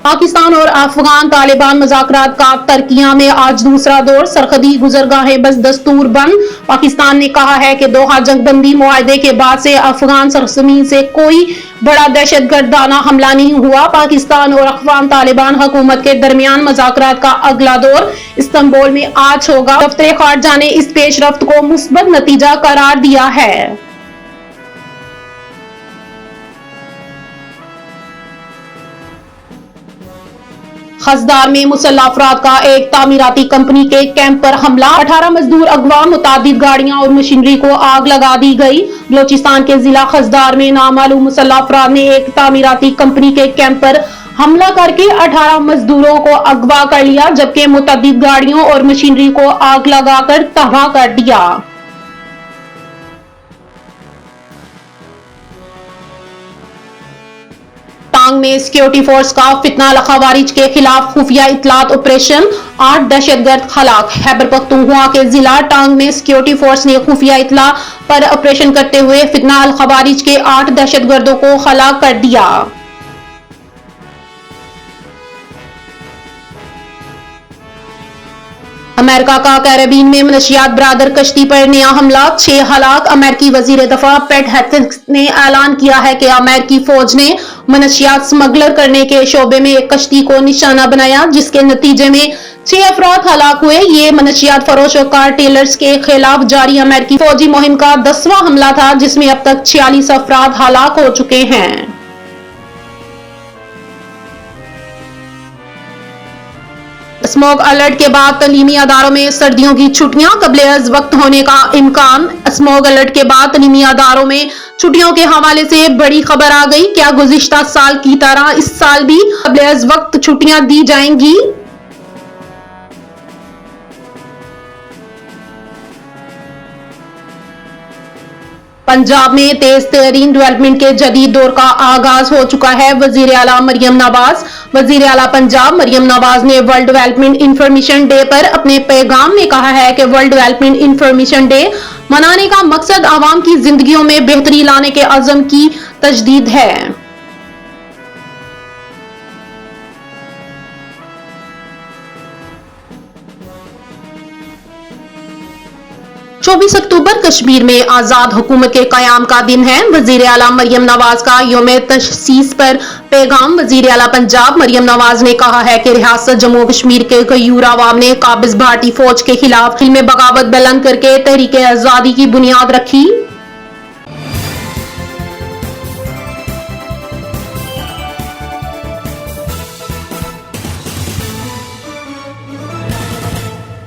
पाकिस्तान और अफगान तालिबान मुज़ाकरात का तर्किया में आज दूसरा दौर। सरहदी गुजरगाहें बस दस्तूर बंद। पाकिस्तान ने कहा है कि दोहा जंगबंदी मुआहदे के बाद से अफगान सरजमीन से कोई बड़ा दहशतगर्दाना हमला नहीं हुआ। पाकिस्तान और अफगान तालिबान हुकूमत के दरमियान मुज़ाकरात का अगला दौर इस्तांबुल में आज होगा। दफ्तर खारजा ने इस पेशरफ्त को मुस्बत नतीजा करार दिया है। खसदार में मुसल्लह अफराद का एक तामीराती कंपनी के कैंप पर हमला। 18 मजदूर अगवा, मुतादिद गाड़ियां और मशीनरी को आग लगा दी गई। बलोचिस्तान के जिला खसदार में नामालूम मुसल्लह अफराद ने एक तामीराती कंपनी के कैंप पर हमला करके 18 मजदूरों को अगवा कर लिया, जबकि मुतादिद गाड़ियों और मशीनरी को आग लगाकर तबाह कर दिया। टांग में सिक्योरिटी फोर्स का फितना खवारिज के खिलाफ खुफिया इतलात ऑपरेशन, 8 दहशतगर्द हलाक। खैबर पख्तूनख्वा के जिला टांग में सिक्योरिटी फोर्स ने खुफिया इतला पर ऑपरेशन करते हुए फितना अल खवारिज के 8 दहशतगर्दों को हलाक कर दिया। अमेरिका का कैरेबियन में मनशियात बरादर कश्ती पर नया हमला, 6 हलाक। अमेरिकी वजीर दफा पेट हेक्सेट ने ऐलान किया है कि अमेरिकी फौज ने मनशियात स्मगलर करने के शोबे में एक कश्ती को निशाना बनाया, जिसके नतीजे में 6 अफराद हलाक हुए। ये मनशियात फरोश और कार टेलर्स के खिलाफ जारी अमेरिकी फौजी मुहिम का 10वां हमला था, जिसमें अब तक 46 अफराद हलाक हो चुके हैं। स्मॉग अलर्ट के बाद तलीमी अदारों में सर्दियों की छुट्टियां कबले वक्त होने का इम्कान। स्मॉग अलर्ट के बाद तलीमी अदारों में छुट्टियों के हवाले से बड़ी खबर आ गई। क्या गुज़िश्ता साल की तरह इस साल भी कबले वक्त छुट्टियां दी जाएंगी? पंजाब में तेज तरीन डेवलपमेंट के जदीद दौर का आगाज हो चुका है। वजीर आला मरियम नवाज वजीर आला पंजाब मरियम नवाज ने वर्ल्ड डेवलपमेंट इंफॉर्मेशन डे पर अपने पैगाम में कहा है कि वर्ल्ड डेवलपमेंट इंफॉर्मेशन डे मनाने का मकसद आवाम की जिंदगियों में बेहतरी लाने के अज़म की तजदीद है। 24 अक्टूबर कश्मीर में आजाद हुकूमत के कयाम का दिन है। वजीर आला मरियम नवाज का यौम तशसीस पर पैगाम। वजीर आला पंजाब मरियम नवाज ने कहा है कि रियासत जम्मू कश्मीर के गयूर आवाम ने काबिज भारतीय फौज के खिलाफ फिल्म बगावत बुलंद करके तहरीक आजादी की बुनियाद रखी।